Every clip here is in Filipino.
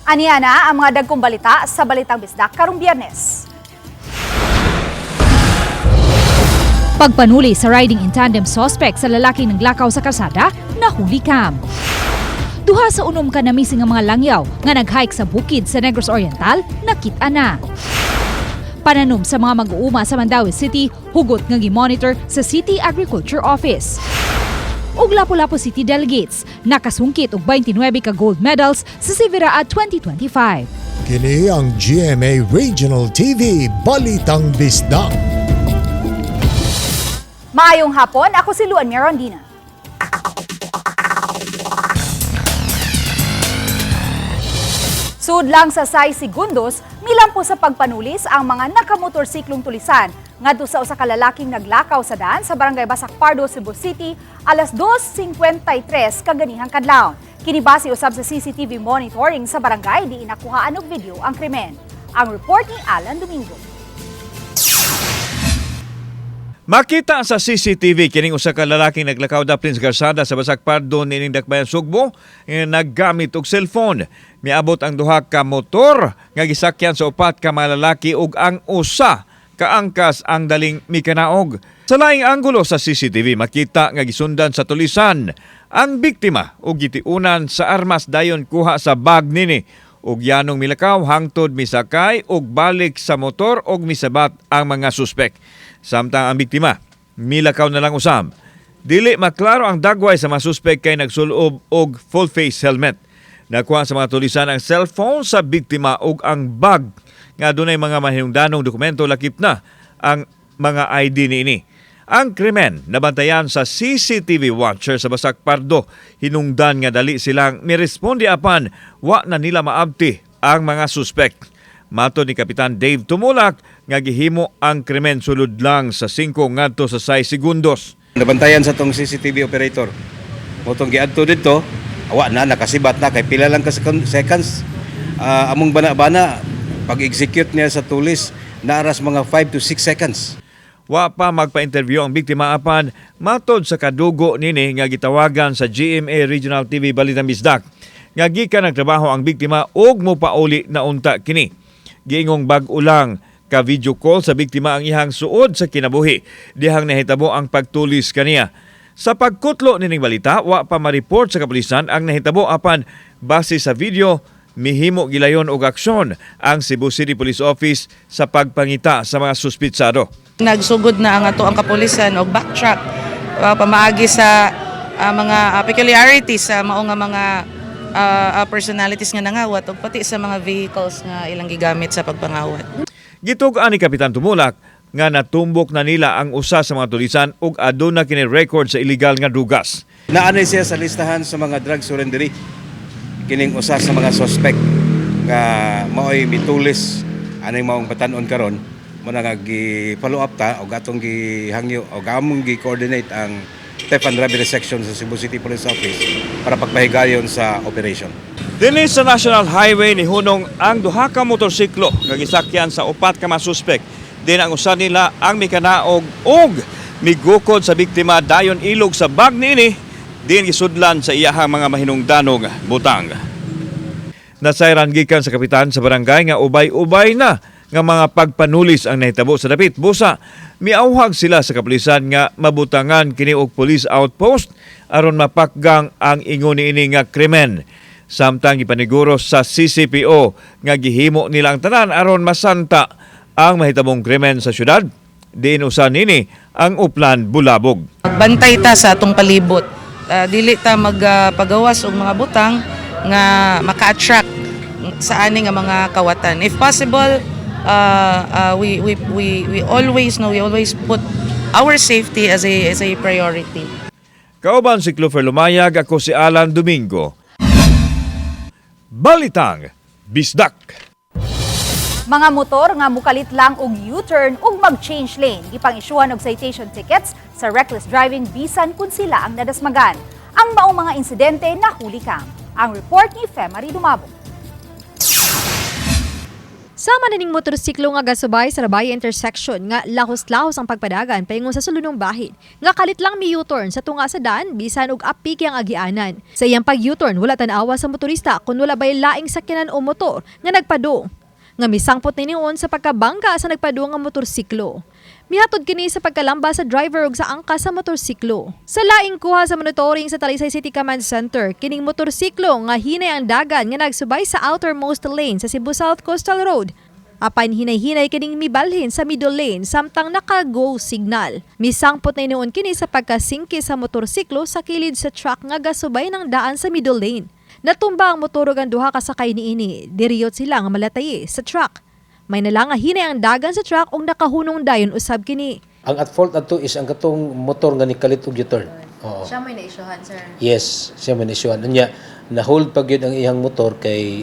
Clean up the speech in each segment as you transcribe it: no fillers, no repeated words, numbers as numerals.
Aniya na ang mga dagkong balita sa Balitang Bisdak karong Biyernes. Pagpanuli sa riding in tandem suspect sa lalaking naglakaw sa kalsada, nahuli kam. Duha sa unom ka na missing ang mga langyaw nga nag-hike sa bukid sa Negros Oriental, nakita na. Pananom sa mga mag-uuma sa Mandaue City, hugot nga gi-monitor sa City Agriculture Office. Ug Lapu-Lapu City delegates nakasungkit og 29 ka gold medals sa Siviraad 2025. Kini ang GMA Regional TV Balitang Bisdak. Maayong hapon, ako si Luan Mirondina. Sud lang sa 6 segundos, milampo sa pagpanulis ang mga nakamotorsiklong tulisan ngadto sa usa ka lalaking naglakaw sa daan sa Barangay Basak Pardo, Cebu City, alas 2:53 kaganihang kadlawon. Kini base usab sa CCTV monitoring sa barangay di inakuhaan og video ang krimen. Ang report ni Alan Domingo. Makita sa CCTV kining usa ka lalaking naglakaw da Prince Garsada sa Basak Pardo nining Dakbayan Sugbo nga naggamit og cellphone. Miabot ang duha ka motor nga gisakyan sa upat ka mga lalaki ug ang usa kaangkas ang daling mikanaog. Sa laing anggulo sa CCTV makita nga gisundan sa tulisan ang biktima ug gitiunan sa armas dayon kuha sa bag nini ug yanong milakaw hangtod misakay ug balik sa motor ug misabat ang mga suspek. Samtang ang biktima milakaw na lang usab. Dili maklaro ang dagway sa mga suspek kay nagsulob og full face helmet. Nakuha sa mga tulisan ang cellphone sa biktima ug ang bag nga dunay mga mahinungdanong dokumento lakip na ang mga ID niini. Ang krimen nabantayan sa CCTV watcher sa Basak Pardo. Hinungdan nga dali silang miresponde apan wa na nila maabti ang mga suspek. Mato ni Kapitan Dave Tumulak nga gihimo ang krimen sulod lang sa 5 ngadto sa 6 segundos. Nabantayan sa tong CCTV operator. Motong giadto dito, awa na nakasibat na kay pila lang ka seconds. Among bana-bana pag-execute niya sa tulis naaras mga 5 to 6 seconds. Wa pa magpa-interview ang biktima apan matod sa kadugo nini nga gitawagan sa GMA Regional TV Balitang Bisdak. Nga gikan nagtrabaho ang biktima ug mopauli na unta kini. Giingong bag-o lang ka video call sa biktima ang ihang suod sa kinabuhi. Dihang nahitabo ang pagtulis kaniya. Sa pagkutlo nining balita, wa pa ma-report sa kapulisan ang nahitabo apan base sa video mihimo gilayon og aksyon ang Cebu City Police Office sa pagpangita sa mga suspitsado. Nagsugod na ang ato ang kapulisan og backtrack pamaagi sa mga peculiarities sa mao nga mga personalities nga nangawat ug pati sa mga vehicles nga ilang gigamit sa pagpangawat. Gitug-an ni Kapitan Tumulak nga natumbok na nila ang usa sa mga tulisan ug aduna kini record sa illegal nga drugas. Naanay siya sa listahan sa mga drug surrendery. Kining usa sa mga suspect nga maoy mitulis anay maong batan-on karon mo na gi-follow up ta og atong gihangyo og among gi-coordinate ang theft and robbery section sa Cebu City Police Office para pagpahigayon sa operation. Dinhi sa National Highway ni hunong ang duha ka motorsiklo nga gisakyan sa upat ka mga suspek. Din ang usa nila ang mikanaog ug migukod sa biktima dayon ilog sa bag niini din gisudlan sa iyahang mga mahinungdanong butang. Nasayran gikan sa kapitan sa barangay nga ubay-ubay na nga mga pagpanulis ang nahitabo sa dapit. Busa, miauhag sila sa kapulisan nga mabutangan kini og police outpost aron mapakgang ang ingon niini nga krimen. Samtang ipaniguro sa CCPO nga gihimo nila ang tanan aron masanta ang mahitabong krimen sa syudad. Diin usa nini ang Uplan Bulabog. Bantay ta sa atong palibot. Dili ta magpagawas og mga butang nga maka-attract sa ani nga mga kawatan. If possible, we always put our safety as a priority. Kauban si Clover Lumayag, ako si Alan Domingo. Balitang Bisdak. Mga motor nga mukalit lang og U-turn ug mag-change lane. Gipang-isyuhan og citation tickets sa reckless driving bisan kun sila ang nadasmagan. Ang maong mga insidente nahuli kam. Ang report ni Femari Dumabog. Sama na ning motorsiklo nga gasubay sa Rabaya intersection nga lahos-lahos ang pagpadagan paingon sa sulunong bahid. Nga kalit lang mi U-turn sa tunga sa daan bisan og apiki ang agianan. Sa iyang pag-U-turn wala tan-awa sa motorista kun wala bay laing sakyanan o motor nga nagpadung. Nga misangpot ni niyon sa pagkabangga sa nagpadung nga motorsiklo. Mihatod kini sa pagkalamba sa driver ug sa angka sa motorsiklo. Sa laing kuha sa monitoring sa Talisay City Command Center, kining motorsiklo nga hinay ang dagan nga nagsubay sa outermost lane sa Cebu South Coastal Road. Apan hinay-hinay kining mibalhin sa middle lane samtang naka-go signal. Misangpot na noon kini sa pagkasingki sa motorsiklo sa kilid sa truck nga gasubay ng daan sa middle lane. Natumba ang motor ug ang duha ka sakay niini. Diriyot sila nga malatay sa truck. May nalanga hinay ang dagan sa truck ug nakahunong dayon usab kini. Ang at fault ato is ang katong motor nga nikalit og U-turn. Oo. Siya may na-issuehan, sir. Yes, siya man isyuhan. Unya, na-hold pag yun ang iyang motor kay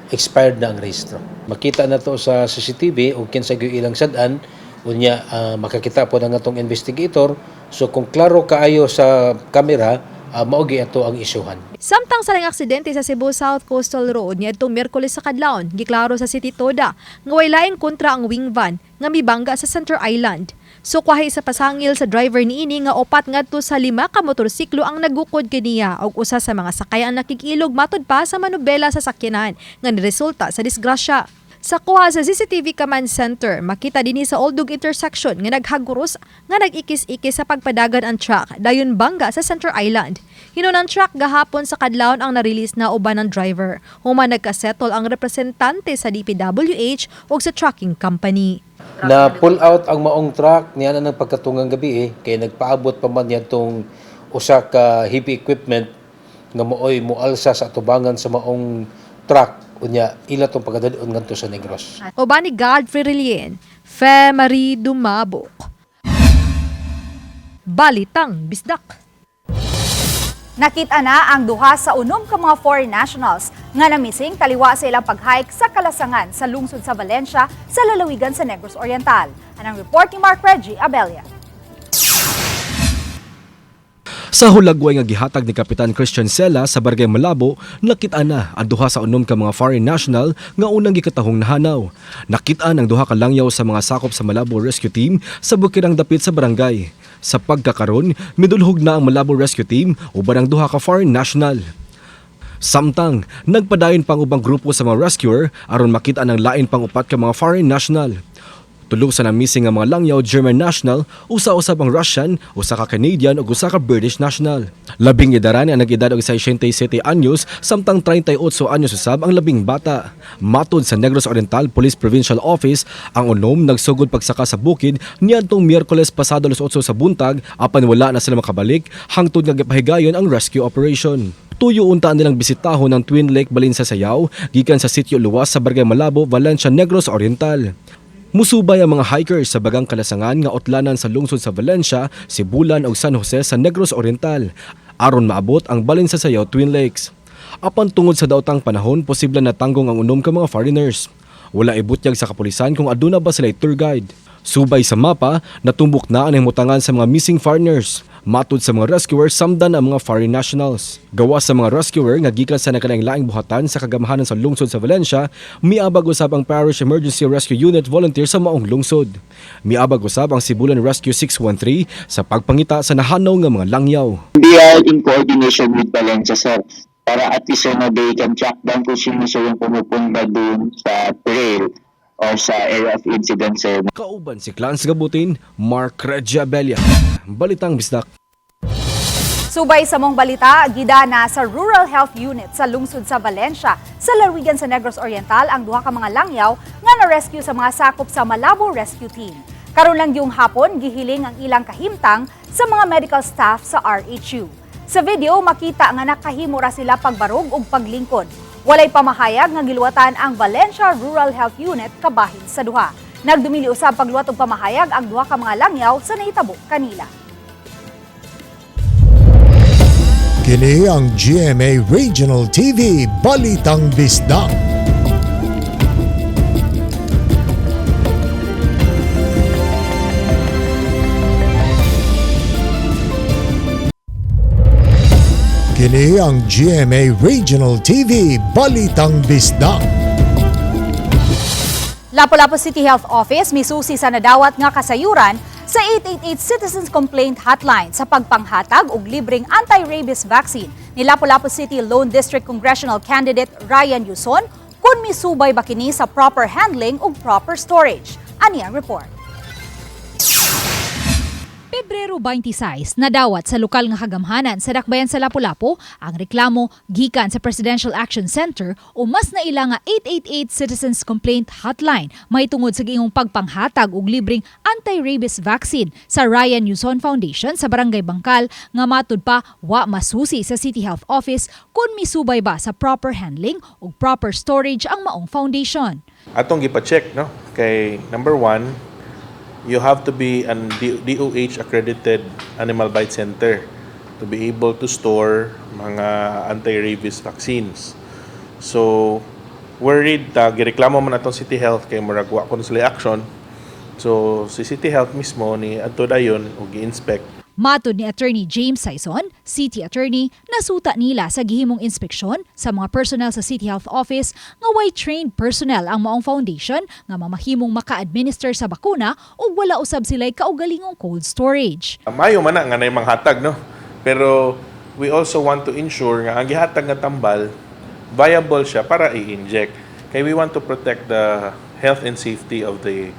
expired na ang rehistro. Makita na to sa CCTV o kinsa gyud ilang sad-an, unya makakita po ng atong investigator. So kung klaro kaayo sa camera, maugi ato ang isyuhan. Samtang sa lang aksidente sa Cebu South Coastal Road niadtong Miyerkules sa kadlawon, giklaro sa City Toda nga way laing kontra ang wing van nga mibangga sa Center Island. Sukwahi sa pasangil sa driver niini nga opat ngadto sa 5 ka motorsiklo ang nagukod kaniya ug usa sa mga sakay ang nakikilog matud pa sa manubela sa sakyanan nga niresulta sa disgrasya. Sa kuha sa CCTV Command Center, makita dinhi sa Oldug intersection nga naghaguros nga nag-ikis-ikis sa pagpadagan ang truck dayon bangga sa Center Island. Hinon ang truck gahapon sa kadlawon ang na-release na uban ng driver. Human nagkasettle ang representante sa DPWH ug sa trucking company. Na pull out ang maong truck niya na ng pagkatungang gabi kay nagpaabot pa man yatong usa ka heavy equipment nga mooy mualsa sa atubangan sa maong truck. Unya, ila tong pagkadalion ngadto sa Negros. Oban ni Godfrey Relien, Femari Dumabok. Balitang Bisdak. Nakita na ang duha sa unom ka mga foreign nationals nga namising taliwa sa ilang pag-hike sa Kalasangan sa lungsod sa Valencia sa lalawigan sa Negros Oriental. Anang report ni Mark Reggie Abella. Sa hulagway nga gihatag ni Kapitan Christian Sela sa Barangay Malabo, nakita na ang duha sa unom ka mga foreign national nga unang gikatahong nahanaw. Nakita ang duha ka langyaw sa mga sakop sa Malabo Rescue Team sa bukirang dapit sa barangay. Sa pagkakaron, midulhog na ang Malabo Rescue Team uban ang duha ka foreign national. Samtang, nagpadayon pang ubang grupo sa mga rescuer aron makita ang lain pang upat ka mga foreign national. Tulog sa namising nga mga langyaw German national, usa-usab ang Russian, usa ka Canadian ug usa ka British national. Labing edaran ang nag-edad og 67 anyos, samtang 38 anyos usab ang labing bata. Matod sa Negros Oriental Police Provincial Office, ang unom nagsugod pagsaka sa bukid niadtong Miyerkules pasado 8 sa buntag, apan wala na sila makabalik hangtod nga gipahigayon ang rescue operation. Tuyo unta nilang bisitahon ng Twin Lake Balinsa Sayaw gikan sa Sitio Luwas sa Barangay Malabo, Valencia, Negros Oriental. Musubay ang mga hikers sa Bagang Kalasangan nga otlanan sa lungsod sa Valencia, Sibulan ug San Jose sa Negros Oriental aron maabot ang Balinsa Sayaw Twin Lakes. Apan tungod sa daotang panahon, posible na tanggong ang unom ka mga foreigners. Wala ibutyag sa kapulisan kung aduna ba sila tour guide. Subay sa mapa, natumbok na ang himutangan sa mga missing foreigners. Matod sa mga rescuer, samdan ang mga foreign nationals. Gawa sa mga rescuer nga gikan sa nakalaing-laing buhatan sa kagamahanan sa lungsod sa Valencia, miabag usab ang Parish Emergency Rescue Unit volunteer sa maong lungsod. Miabag usab ang Sibulan Rescue 613 sa pagpangita sa nahanaw nga mga langyaw. We are in coordination with Valencia, sir, para at least na they can track down kung sino yung pumupunta dun sa trail or sa area of incident, sir. Kauban si Clarence Gabutin, Mark Reggie Abella. Balitang Bisdak. Subay sa mong balita, gidana sa Rural Health Unit sa lungsod sa Valencia sa lalawigan sa Negros Oriental ang duha ka mga langyaw nga na-rescue sa mga sakop sa Malabo Rescue Team. Karon lang yung hapon, gihiling ang ilang kahimtang sa mga medical staff sa RHU. Sa video, makita nga nakahimo ra sila pagbarog ug paglingkod. Walay pamahayag nga giluwatan ang Valencia Rural Health Unit kabahin sa duha. Nagdumili usab pagluwat og pamahayag ang duha ka mga langyaw sa nahitabo kanila. Kini ang GMA Regional TV Balitang Bisdak. Kini ang GMA Regional TV Balitang Bisdak. Lapu-Lapu City Health Office misusi sa nadawat nga kasayuran sa 888 Citizens Complaint Hotline sa pagpanghatag og libreng anti-rabies vaccine ni Lapu-Lapu City Lone District Congressional Candidate Ryan Yuson kung misubay ba kini sa proper handling ug proper storage. Ani ang report. Pebrero 26, nadawat sa lokal nga kagamhanan sa Dakbayan sa Lapu-Lapu ang reklamo gikan sa Presidential Action Center o mas naila nga 888 Citizens Complaint Hotline may tungod sa giingong pagpanghatag og libreng anti-rabies vaccine sa Ryan Yuson Foundation sa Barangay Bangkal nga matud pa wa masusi sa City Health Office kung misubay ba sa proper handling ug proper storage ang maong foundation. Atong gipa-check, no? Kay number one, you have to be an DOH accredited animal bite center to be able to store mga anti-rabies vaccines. So, worried, gireklamo man atong City Health kay muragwa ko sila action. So, si City Health mismo ni adto dayon og gi-inspect. Matod ni Attorney James Saison, City Attorney, nasuta nila sa gihimong inspeksyon sa mga personnel sa City Health Office nga way trained personnel ang maong foundation nga mamahimong maka-administer sa bakuna ug wala usab sila'y kaugalingong cold storage. Mayo man na nga na mga hatag, no? Pero we also want to ensure nga ang gihatag nga tambal viable siya para i-inject. Kay we want to protect the health and safety of the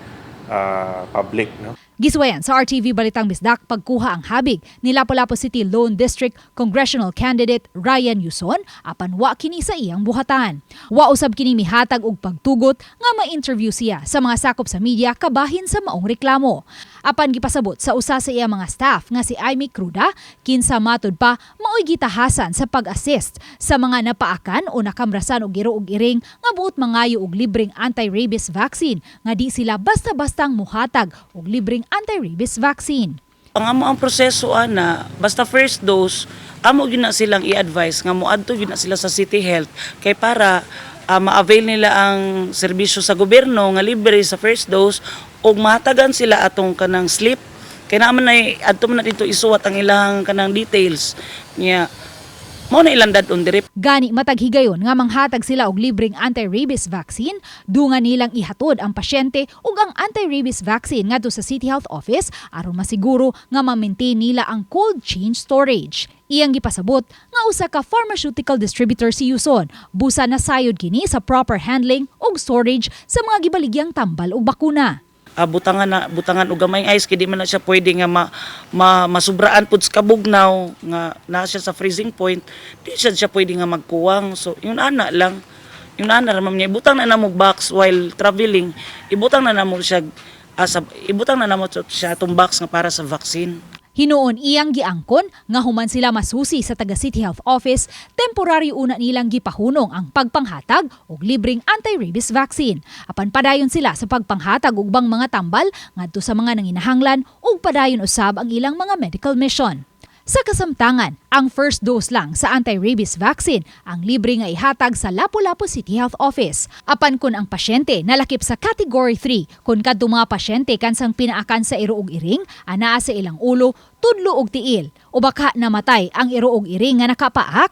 public, no? Giswayan sa RTV Balitang Bisdak pagkuha ang habig ni Lapu-Lapu City Lone District Congressional Candidate Ryan Yuson apan wa kini sa iyang buhatan. Wa usab kini mihatag og pagtugot nga ma-interview siya sa mga sakop sa media kabahin sa maong reklamo. Apan gipasabot sa usa sa iyang mga staff nga si Amy Cruda, kinsa matud pa maoy gitahasan sa pag-assist sa mga napaakan o nakamrasan og giro og iring nga buot mangayo og libreng anti-rabies vaccine nga di sila basta-bastang muhatag og libreng anti-rabies vaccine. Ang amo ang proseso ana, basta first dose, amo gyud na silang i-advise nga moadto gyud na sila sa City Health kay para ma-avail nila ang serbisyo sa gobyerno nga libre sa first dose ug mahatagan sila atong kanang slip kay naman ay adto man na dito isuwat ang ilang kanang details niya. Mao na ilang dadon diri. Gani matag higayon nga manghatag sila og libreng anti-rabies vaccine, dungan nilang ihatod ang pasyente ug ang anti-rabies vaccine ngadto sa City Health Office aron masiguro nga ma-maintain nila ang cold chain storage. Iyang gipasabot nga usa ka pharmaceutical distributor si Yuson, busa na sayod kini sa proper handling ug storage sa mga gibaligyang tambal ug bakuna. Butangan og gamay ice kay di man na siya pwede nga masubraan pud sa kabugnaw nga na siya sa freezing point, di siya pwede nga magkuwang. So yun ana lang, yun ana ra niya ibutang na namo box while traveling, ibutang na namo siya atong box nga para sa vaccine. Hinuon iyang giangkon nga human sila masusi sa taga City Health Office, temporary una nilang gipahunong ang pagpanghatag og libreng anti-rabies vaccine. Apan padayon sila sa pagpanghatag og bang mga tambal ngadto sa mga nanginahanglan ug padayon usab ang ilang mga medical mission. Sa kasamtangan, ang first dose lang sa anti-rabies vaccine ang libre nga ihatag sa Lapu-Lapu City Health Office. Apan kun ang pasyente nalakip sa Category 3, kun kadto mga pasyente kansang pinaakan sa iro ug iring, anaa sa ilang ulo, tudlo ug tiil, o baka namatay ang iro ug iring nga nakapaak,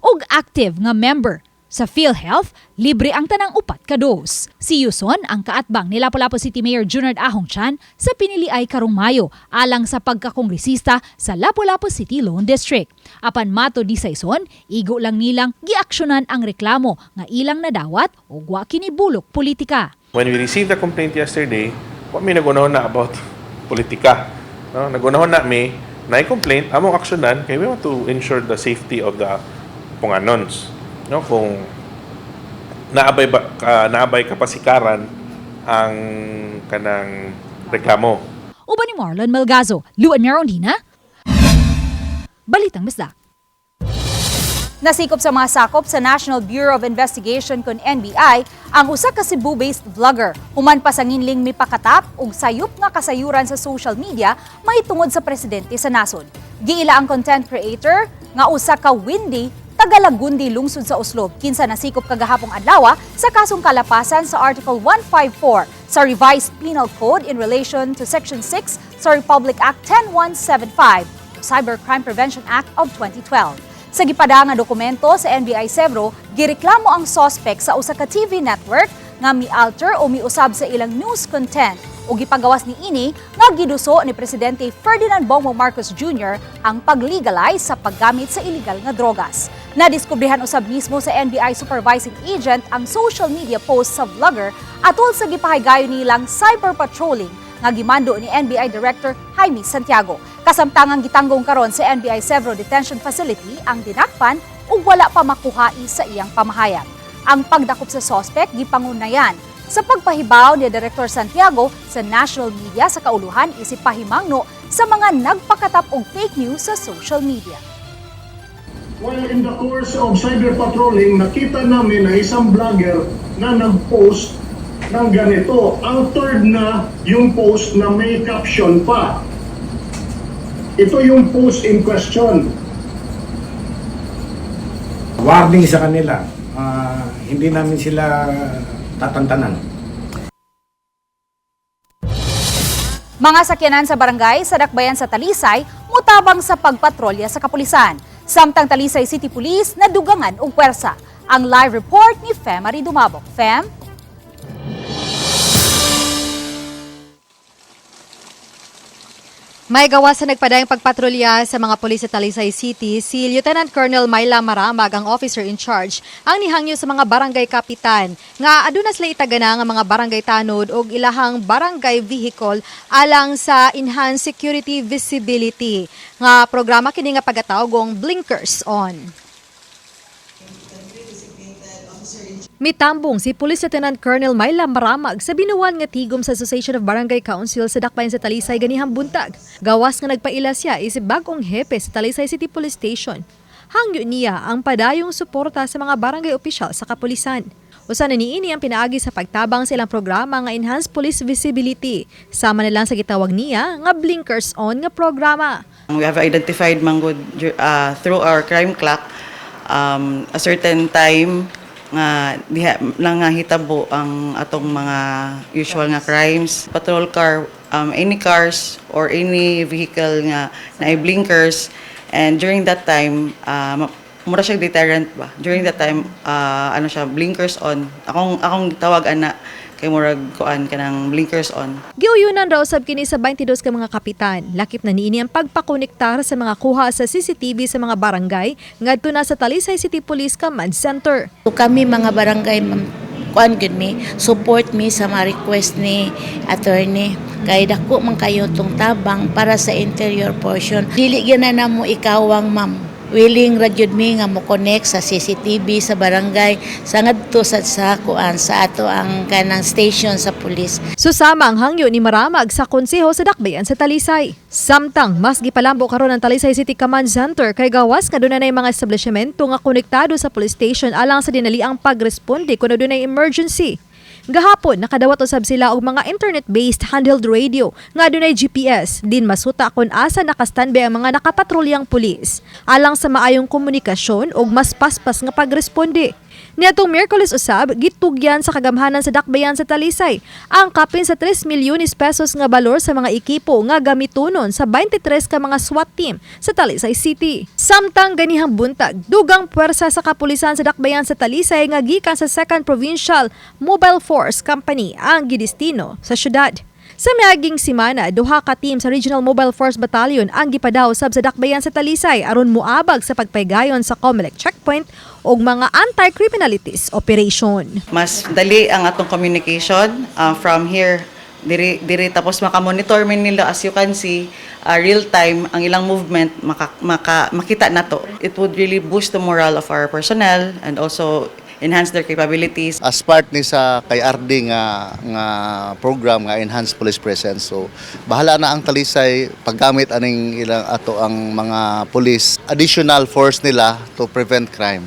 ug active nga member sa PhilHealth, libre ang tanang upat ka dose. Si Yuson ang kaatbang ni Lapu-Lapu City Mayor Junard Ahong Chan sa piniliay karong Mayo alang sa pagkakongresista sa Lapu-Lapu City Lone District. Apan mato di sa ison, igo lang nilang giaksyonan ang reklamo nga ilang nadawat o wa kini bulok politika. When we received the complaint yesterday, what may nagunahon na about politika. No? Nagunahon na may na-complaint, among aksyonan, kaya we want to ensure the safety of the punganons. No, kung naabay kapasikaran ang kanang reklamo. Uban ni Marlon Melgazo, Luan Merondina, Balitang Bisdak. Nasikop sa mga sakop sa National Bureau of Investigation kun NBI ang usa ka Cebu-based vlogger. Human pa sa nginling mipakatap ug sayop nga kasayuran sa social media may tungod sa presidente sa nasod. Giila ang content creator nga usa ka Windy taga-Lagundi lungsod sa Oslob kinsa nasikop kagahapong adlaw sa kasong kalapasan sa Article 154 sa Revised Penal Code in relation to Section 6 sa Republic Act 10175 o Cybercrime Prevention Act of 2012. Sa gipada nga dokumento sa NBI Cebro, gireklamo ang suspect sa usa ka TV network nga mi-alter o miusab sa ilang news content o gipagawas ni ini nga giduso ni Presidente Ferdinand Bongbong Marcos Jr. ang pag-legalize sa paggamit sa illegal nga drogas. Nadiskubrihan usab mismo sa NBI supervising agent ang social media post sa vlogger atol sa gipahigayon nilang cyber patrolling nga gimando ni NBI Director Jaime Santiago. Kasamtangang gitanggong karon sa NBI Severo Detention Facility ang dinakpan ug wala pa makuhai sa iyang pamahayag. Ang pagdakop sa suspect gipangunayan sa pagpahibaw ni Director Santiago sa national media sa kauluhan isip pahimangno sa mga nagpakatap og fake news sa social media. While in the course of cyber patrolling, nakita namin na isang vlogger na nag-post ng ganito. Altered na yung post na may caption pa. Ito yung post in question. Warning sa kanila, hindi namin sila tatantanan. Mga sakyanan sa barangay sa Dakbayan sa Talisay mutabang sa pagpatrolya sa kapulisan. Samtang Talisay City Police nadugangan og pwersa. Ang live report ni Femari Dumabok. Fem? May gawa sa nagpadayang pagpatrolya sa mga pulis sa Talisay City, si Lieutenant Colonel Myla Maramag, ang officer in charge, ang nihangyo sa mga barangay kapitan nga aduna sila itagana nga mga barangay tanod og ilahang barangay vehicle alang sa enhanced security visibility nga programa kini nga pagatawgong Blinkers On. Mitambong si Police Lieutenant Colonel Myla Maramag sa binuwan nga tigom sa Association of Barangay Council sa Dakbayan sa Talisay ganihang buntag. Gawas nga nagpaila siya isip bagong hepe sa Talisay City Police Station. Hangyo niya ang padayong suporta sa mga barangay opisyal sa kapulisan. Usa na niini ang pinaagi sa pagtabang sa ilang programa nga Enhanced Police Visibility. Sama na lang sa gitawag niya nga Blinkers On nga programa. We have identified manggod through our crime clock a certain time nga diha lang nga hitabo ang atong mga usual nga crimes. Patrol car, any cars or any vehicle nga na blinkers, and during that time mura siya deterrent ba. During that time ano siya, blinkers on. Akong tawag ana kay murag kuan kanang blinkers on. Giuyunan raw sab kini sa 22 ka mga kapitan. Lakip na niini ang pagpakonektar sa mga kuha sa CCTV sa mga barangay ngadto na sa Talisay City Police Command Center. Kami mga barangay kuan gid mi, support mi sa mga request ni attorney kay dako man kayo tong tabang para sa interior portion. Dili gyud na namo ikawang ma'am. Willing ra jud mi nga mo connect sa CCTV sa barangay sa ngadto sa kuan sa ato ang kanang station sa pulis. Susama ang hangyo ni Maramag sa konseho sa Dakbayan sa Talisay. Samtang mas gipalambo karon ang Talisay City Command Center kay gawas nga dunay mga establishmento nga konektado sa police station alang sa dinaliang pagresponde kun dunay emergency. Gahapon, nakadawat usab sila og mga internet-based handheld radio nga adunay GPS din masuta kung asa nakastandby ang mga nakapatrulyang pulis alang sa maayong komunikasyon og mas paspas nga pagresponde. Niadtong Miyerkules usab gitugyan sa kagamhanan sa Dakbayan sa Talisay ang kapin sa 3 milyones pesos nga balor sa mga ekipo nga gamitonon sa 23 ka mga SWAT team sa Talisay City. Samtang ganihang buntag, dugang puwersa sa kapulisan sa Dakbayan sa Talisay nga gikan sa 2nd Provincial Mobile Force Company ang gidestino sa syudad. Sa miaging simana, duha ka team sa Regional Mobile Force Battalion ang gipadaw sab sa Dakbayan sa Talisay aron muabag sa pagpaygayon sa COMELEC checkpoint og mga anti-criminalities operation. Mas dali ang atong communication from here diri tapos makamonitor man nila, as you can see real time ang ilang movement makita nato. It would really boost the morale of our personnel and also enhance their capabilities. As part ni sa kay RD nga program nga Enhanced Police Presence. So bahala na ang Talisay paggamit aning ilang ato ang mga police additional force nila to prevent crime.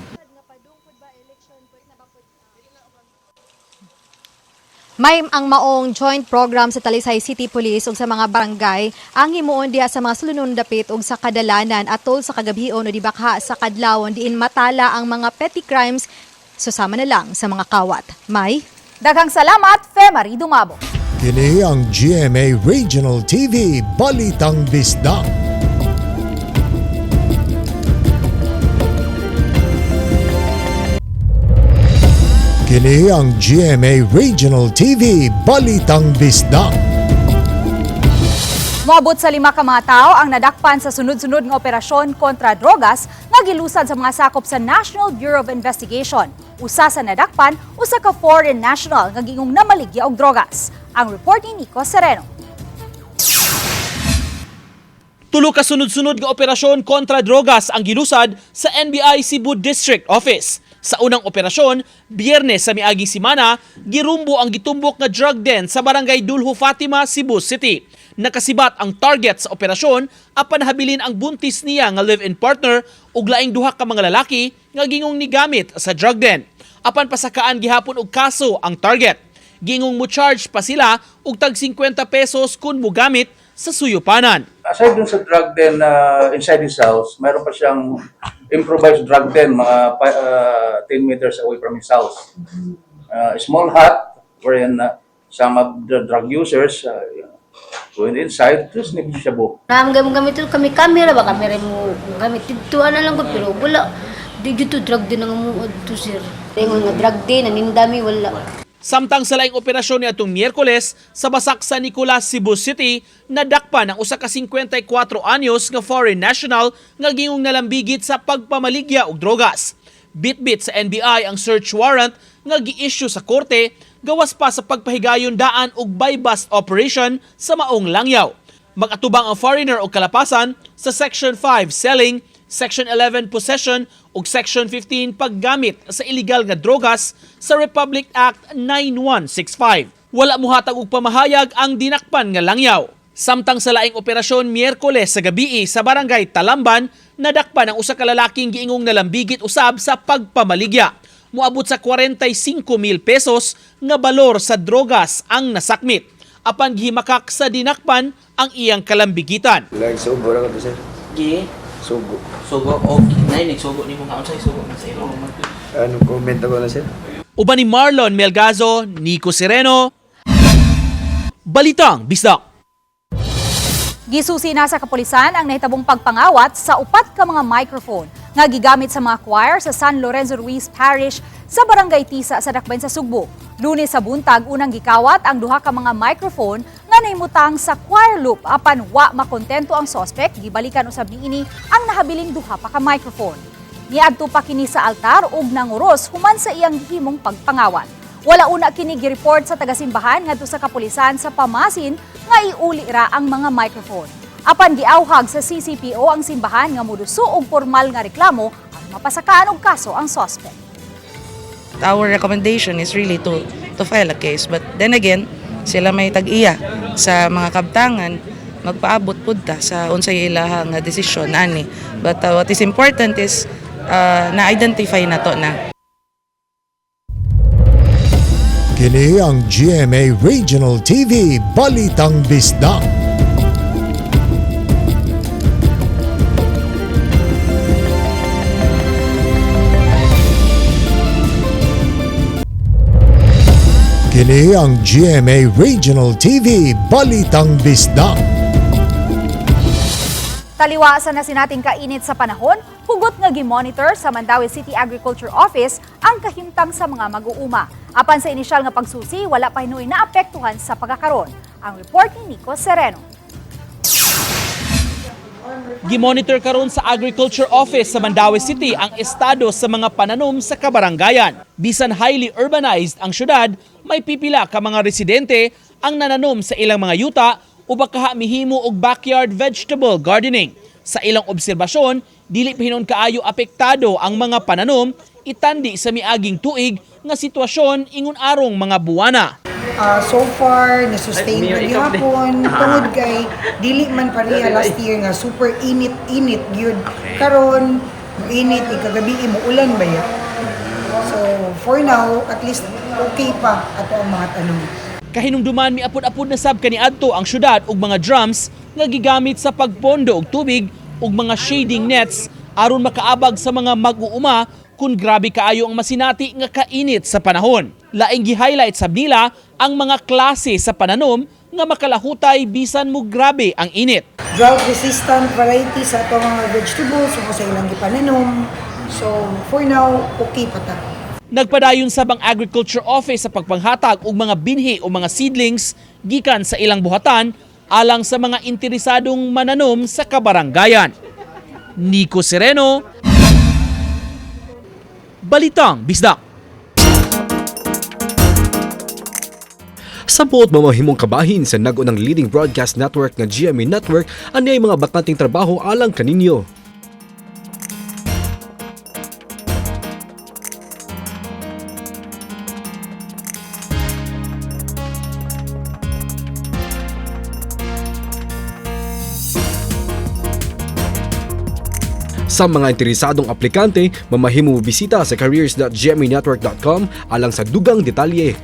May ang maong joint program sa Talisay City Police ug sa mga barangay ang himuon diha sa mga sulunong dapit ug sa kadalanan atol sa kagabion o dibakha sa kadlawon diin matala ang mga petty crimes. Susama na lang sa mga kawat. May Daghang salamat, Femari Dumabo. Kini ang GMA Regional TV Balitang Bisdak. Kini ang GMA Regional TV Balitang Bisdak. Moabot sa 5 ka mga tao ang nadakpan sa sunod-sunod nga operasyon kontra drogas nga gilusad sa mga sakop sa National Bureau of Investigation. Usa sa nadakpan, usa ka foreign national nga gingong namaligya og drogas. Ang report ni Nico Sereno. Tulo ka sunod-sunod nga operasyon kontra drogas ang gilusad sa NBI Cebu District Office. Sa unang operasyon, Biyernes sa miaging simana, girumbo ang gitumbok nga drug den sa barangay Dulho Fatima, Cebu City. Nakasibat ang target sa operasyon apan habilin ang buntis niya nga live-in partner ug laing duha ka mga lalaki nga gingong nigamit sa drug den. Apan pasakaan gihapon og kaso ang target. Gingong mo charge pa sila og tag 50 pesos kun mogamit sa suyupanan. Aside dun sa drug den inside his house, mayroon pa siyang improvised drug den mga 10 meters away from his house. A small hut wherein some of the drug users going inside, tapos nagsisabo. Gamit kami camera, ba camera mo gamit dito na lang ko pero wala di dito drug din ang mo to sir. Ingon nga drug din nanindami wala. Samtang sa laing operasyon ni atong Miyerkules sa Basak San Nicolas, Cebu City, nadakpan ang usa ka 54 anyos nga foreign national nga gingong nalambigit sa pagpamaligya og drogas. Bitbit sa NBI ang search warrant nga gi-issue sa korte gawas pa sa pagpahigayon daan og buy-bust operation sa maong langyaw. Mag-atubang ang foreigner o kalapasan sa Section 5 selling, Section 11 possession ug Section 15 paggamit sa illegal nga drogas sa Republic Act 9165. Wala mohatag og pamahayag ang dinakpan nga langyaw. Samtang sa laing operasyon Miyerkules sa gabii sa barangay Talamban, nadakpan ang usa ka lalaking giingong nalambigit usab sa pagpamaligya. Moabot sa 45,000 pesos nga balor sa drogas ang nasakmit. Apan gihimakak sa dinakpan ang iyang kalambigitan. Nagsugo ra ko sir. Gi? Sugo. Sugo okay. Nay nagsugo nimo nga unsay sugo na sa imo? Ano comment ako na sir? Uban ni Marlon Melgazo, Nico Sereno, Balitang Bisdak. Gisusi na sa kapulisan ang nahitabong pagpangawat sa 4 ka mga microphone nga gigamit sa mga choir sa San Lorenzo Ruiz Parish sa Barangay Tisa sa Dakbayn sa Sugbo. Lunes sa buntag unang gikawat ang 2 ka mga microphone nga nahimutang sa choir loop apan wa makontento ang suspect gibalikan usab niini ang nahabiling 2 pa ka microphone. Niadto pa kini sa altar ug nanguros human sa iyang gihimong pagpangawat. Wala una kini gi-report sa taga-simbahan ngadto sa kapulisan sa Pamasin nga iuli ra ang mga microphone. Apan giawhag sa CCPO ang simbahan nga moduso og formal nga reklamo aron mapasakaan og kaso ang suspect. Our recommendation is really to file a case, but then again, sila may tag-iya sa mga kabtangan magpaabot pud ta sa unsay ilahang desisyon ani. But what is important is na-identify na to na. Kini ang GMA Regional TV Balitang Bisdak. Kini ang GMA Regional TV Balitang Bisdak. Taliwasan na sinating kainit sa panahon, hugot nga gi-monitor sa Mandaue City Agriculture Office ang kahimtang sa mga mag-uuma. Apan sa inisyal nga pagsusi, wala pa hinuoy na apektuhan sa pagkakaroon. Ang report ni Nico Sereno. Gimonitor karon sa Agriculture Office sa Mandaue City ang estado sa mga pananom sa kabaranggayan. Bisan highly urbanized ang syudad, may pipila ka mga residente ang nananom sa ilang mga yuta o baka mihimo og backyard vegetable gardening. Sa ilang obserbasyon, dili pa hinon kaayo apektado ang mga pananom, itandi sa miaging tuig nga sitwasyon ingon arong mga buwana. So far, na-sustain man gihapon tungod kay dili man pareha last year nga super init gyud. Karon init ikagabi mo ulan ba ya? So for now, at least okay pa ato ang mga tanom. Kahinumduman miapod-apod na sab kaniadto ang syudad og mga drums nga gigamit sa pagpondo og tubig ug mga shading nets aron makaabag sa mga mag-uuma kung grabe kaayo ang masinati nga kainit sa panahon. Laing gi-highlight sab nila ang mga klase sa pananom nga makalahutay bisan mo grabe ang init. Drought-resistant varieties sa ato mga vegetables o sa ilang gipananom. So for now, okay pa ta. Nagpadayon sabang Agriculture Office sa pagpanghatag og mga binhi o mga seedlings gikan sa ilang buhatan alang sa mga interesadong mananom sa kabaranggayan. Nico Sereno, Balitang Bisdak. Sa buot mamahimong kabahin sa nagunang leading broadcast network nga GMA Network, anay mga bakanting trabaho alang kaninyo. Sa mga interesadong aplikante, mamahimo bisita sa careers.gmanetwork.com alang sa dugang detalye.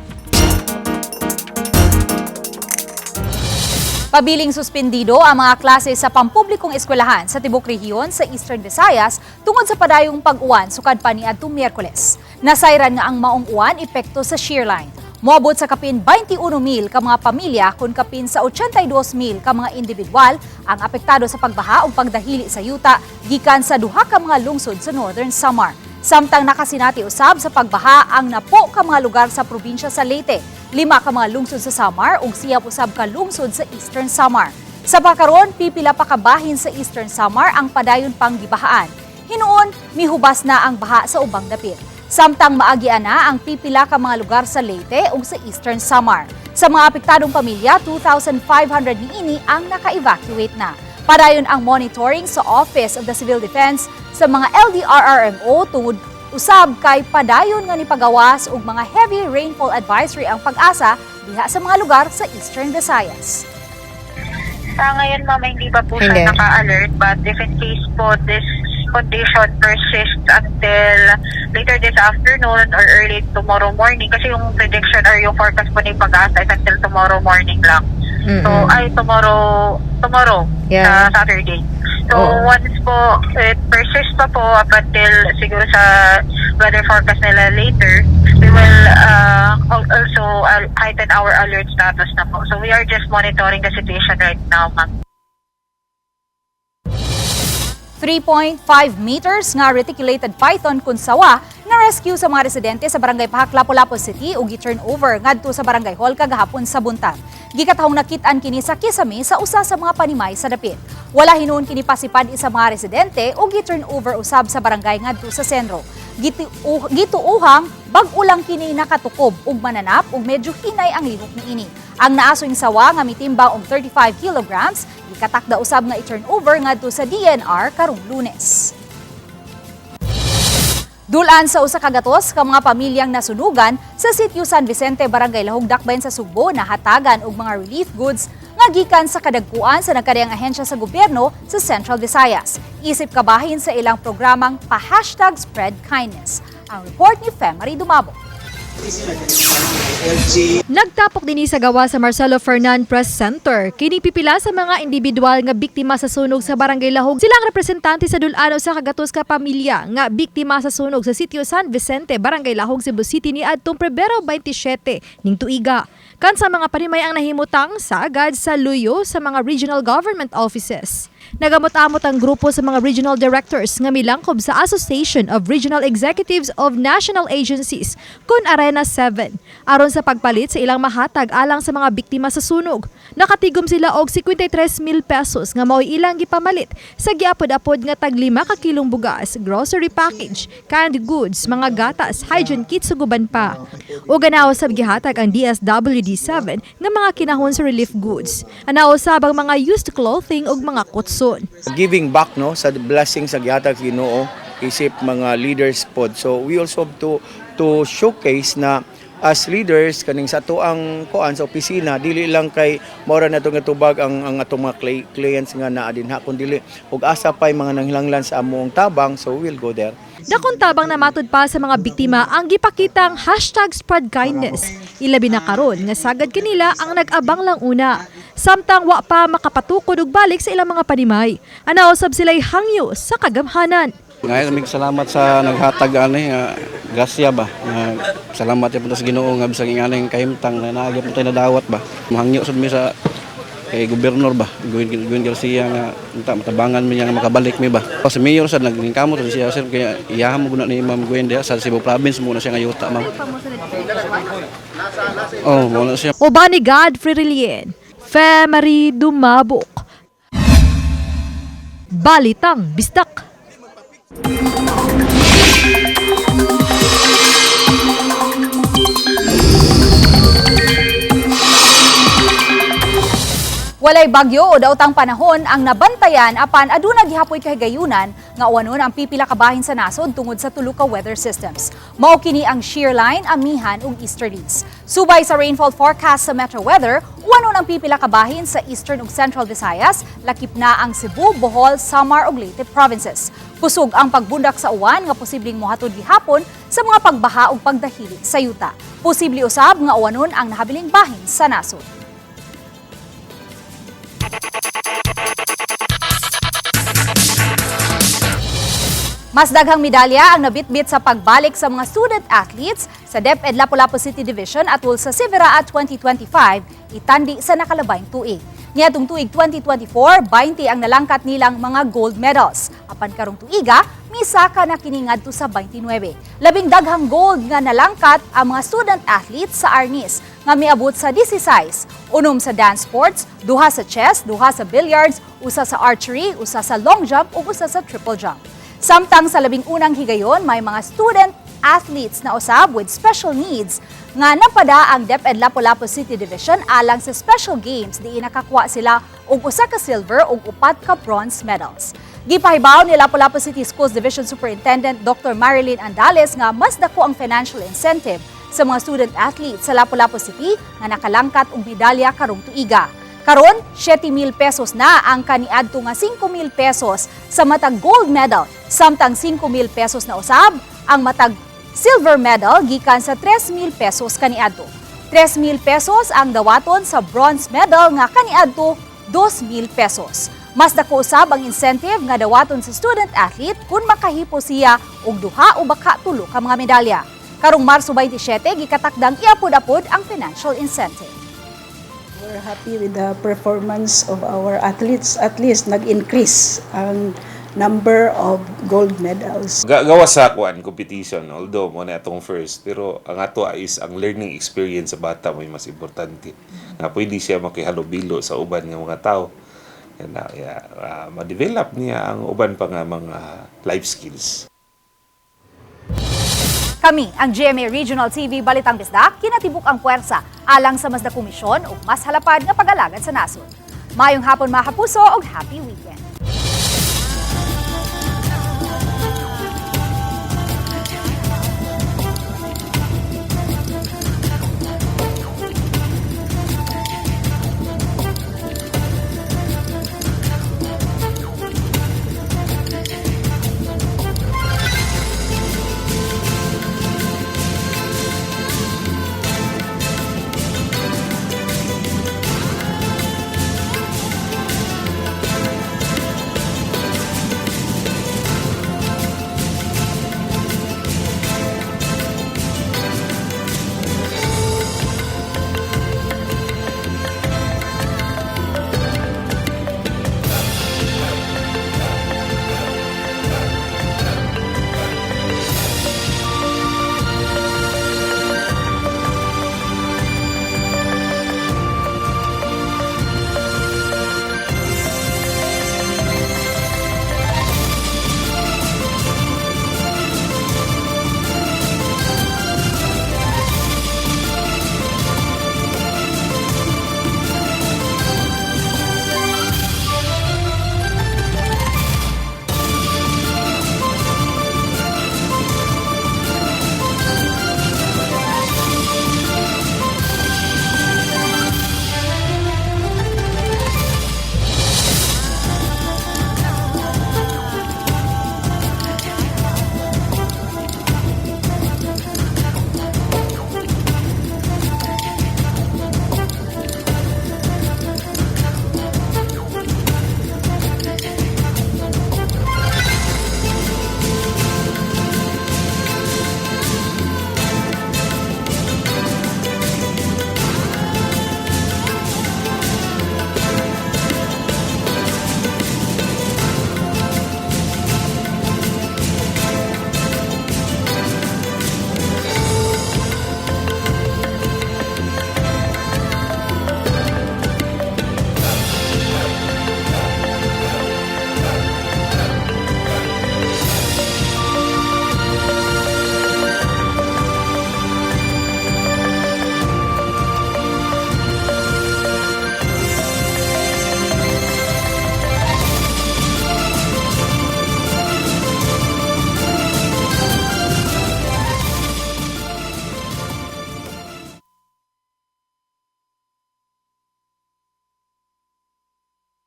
Pabiling suspendido ang mga klase sa pampublikong eskwelahan sa tibok rehiyon sa Eastern Visayas tungod sa padayong pag-uwan sukad pa niadtong Miyerkules. Nasayran nga ang maong uwan epekto sa shearline. Moabot sa kapin 21,000 ka mga pamilya kun kapin sa 82,000 ka mga individual ang apektado sa pagbaha o pagdahili sa yuta gikan sa duha ka mga lungsod sa Northern Samar. Samtang nakasinati usab sa pagbaha ang napo ka mga lugar sa probinsya sa Leyte, 5 ka mga lungsod sa Samar ug siyam usab ka lungsod sa Eastern Samar. Sa pagkaron, pipila pa ka bahin sa Eastern Samar ang padayon pang gibahaan. Hinuon, mihubas na ang baha sa ubang dapit. Samtang maagian na ang pipila ka mga lugar sa Leyte ug sa Eastern Samar. Sa mga apektadong pamilya, 2,500 niini ang naka-evacuate na. Padayon ang monitoring sa Office of the Civil Defense sa mga LDRRMO tungod usab kay padayon nga ni pagawas ug mga heavy rainfall advisory ang pag-asa diha sa mga lugar sa Eastern Visayas. Ngayon ma'am, hindi pa po siya naka-alert, but if in case po this condition persists until later this afternoon or early tomorrow morning, kasi yung prediction or yung forecast po ni pag-asa is until tomorrow morning lang. So ay tomorrow sa Saturday. So once po it persists pa po up until siguro sa weather forecast nila later, we will also heighten our alert status na po. So we are just monitoring the situation right now, ma'am. 3.5 meters nga reticulated python kun sawa na rescue sa mga residente sa barangay Pahak, Lapu-Lapu City ug gi-turnover ngadto sa barangay hall kagahapon sa buntag. Gikatahong nakit-an kini sa kisame sa usa sa mga panimay sa dapit. Wala hinuon kini pasipad isa mga residente ug gi-turnover usab sa barangay ngadto sa sentro. Gituuhang bag-ulang kini nakatukob ug mananap ug medyo hinay ang lihok niini. Ang naasoing sawa nga mitimbang og 35 kilograms, gikatakda usab nga i-turnover ngadto sa DNR karong Lunes. Dulan sa usa ka gatos ka mga pamilyang nasunugan sa sitio San Vicente, Barangay Lahog, Dakbayan sa Sugbo na hatagan og mga relief goods nga gikan sa kadagkuan sa nagkadayang ahensya sa gobyerno sa Central Visayas. Isip kabahin sa ilang programang #SpreadKindness. Ang report ni Femari Dumabo. Nagtapok din sa gawa sa Marcelo Fernan Press Center. Kini pipila sa mga individual nga biktima sa sunog sa Barangay Lahog. Silang representante sa dulano sa kagatos ka pamilya nga biktima sa sunog sa sitio San Vicente, Barangay Lahog, Cebu City ni adtong Pebrero 27 ning tuiga. Kan sa mga panimay ang nahimutang sa agad sa luyo sa mga regional government offices. Nagamot-amot ang grupo sa mga regional directors nga milangkob sa Association of Regional Executives of National Agencies kun Arena 7 aron sa pagpalit sa ilang mahatag alang sa mga biktima sa sunog. Nakatigom sila og 53,000 pesos nga mao'y ilang gipamalit sa giapod-apod nga tag 5 ka kilong bugas, grocery package, canned goods, mga gatas, hygiene kits ug uban pa. O ganaw sab gihatag ang DSWD-7 nga mga kinahon sa relief goods. Anaw sab ang mga used clothing ug mga kutson. Giving back no sa blessing sa gihatag Ginoo isip mga leaders pod. So we also have to showcase na as leaders kaning sa ato ang kuan sa opisina dili lang kay mora na nga tubag ang atong mga clients nga naa dinha kun dili ug asa pay mga nanghilanglan sa among tabang, so we'll go there. Dakong tabang na matud pa sa mga biktima ang gipakitang #SpreadKindness. Ilabi na karon nga sagad kanila ang nag-abang lang una. Samtang wa pa makapatukod og balik sa ilang mga panimay. Anausab sila'y hangyo sa kagamhanan. Ngayon kaming salamat sa naghatag ani grasya ba. Salamat po sa Ginoo nga bisag inganing kahimtang na naagip tayo na dawat ba. Mahangyo sad mi sa kay gobernador ba, Gawin Garcia nga matabangan mo niya nga makabalik mi ba. Sa mayor sad nagingkamot siya sir kaya iyahan mo guna ni Ma'am Gwen sa Cebu province muna siya nga yuta ma'am. Oh, wala siya. Uban ni Godfrey Rilien, Femari Dumabok. Balitang Bisdak. Walay bagyo o daotang panahon ang nabantayan apan aduna gihapoy kahigayunan nga uwanon ang pipila ka bahin sa nasod tungod sa tulo ka weather systems. Mao kini ang shear line, amihan ug easterlies. Subay sa rainfall forecast sa Metro Weather, uwanon ang pipila ka bahin sa Eastern ug Central Visayas, lakip na ang Cebu, Bohol, Samar ug Leyte provinces. Kusog ang pagbundak sa uwan nga posibleng mohatod gihapon sa mga pagbaha ug pagdahili sa yuta. Posible usab nga uwanon ang nahabiling bahin sa nasod. Mas daghang medalya ang nabitbit sa pagbalik sa mga student athletes sa DepEd Lapu-Lapu City Division atol sa Sivera 2025 itandi sa nakalabayng tuig. Niadtong tuig 2024, 20 ang nalangkat nilang mga gold medals. Apan karong tuiga, misaka na kini ngadto sa 29. Labing daghang gold nga nalangkat ang mga student athletes sa Arnis nga miabot sa 16. Unom sa dance sports, duha sa chess, duha sa billiards, usa sa archery, usa sa long jump ug usa sa triple jump. Samtang sa labing unang higayon, may mga student athletes na usab with special needs nga napada ang DepEd Lapu-Lapu City Division alang sa special games di nakakuha sila og usa ka silver ug upat ka bronze medals. Gipahibaw ni Lapu-Lapu City Schools Division Superintendent Dr. Marilyn Andales nga mas dako ang financial incentive sa mga student athletes sa Lapu-Lapu City nga nakalangkat og medalya karong tuiga. Karon, 7,000 pesos na ang kaniadto nga 5,000 pesos sa matag gold medal, samtang 5,000 pesos na usab ang matag silver medal gikan sa 3,000 pesos kaniadto. 3,000 pesos ang dawaton sa bronze medal nga kaniadto 2,000 pesos. Mas dako usab ang incentive nga dawaton sa student athlete kung makahipo siya og duha o baka tulo ka mga medalya. Karong Marso 27 gikatakdang iapod-apod ang financial incentive. We're happy with the performance of our athletes. At least nag-increase ang number of gold medals. Gawa sa kuan competition, although mo na atong first, pero ang ato is ang learning experience sa bata may mas importante. Nga pwede siya makihalubilo sa uban nga mga tao. Ma-develop niya ang uban pa nga mga life skills. Kami, ang GMA Regional TV Balitang Bisdak, kinatibuk ang puwersa alang sa mas dakong misyon o mas halapad nga pag-alagad sa nasod. Mayong hapon mga kapuso o happy weekend.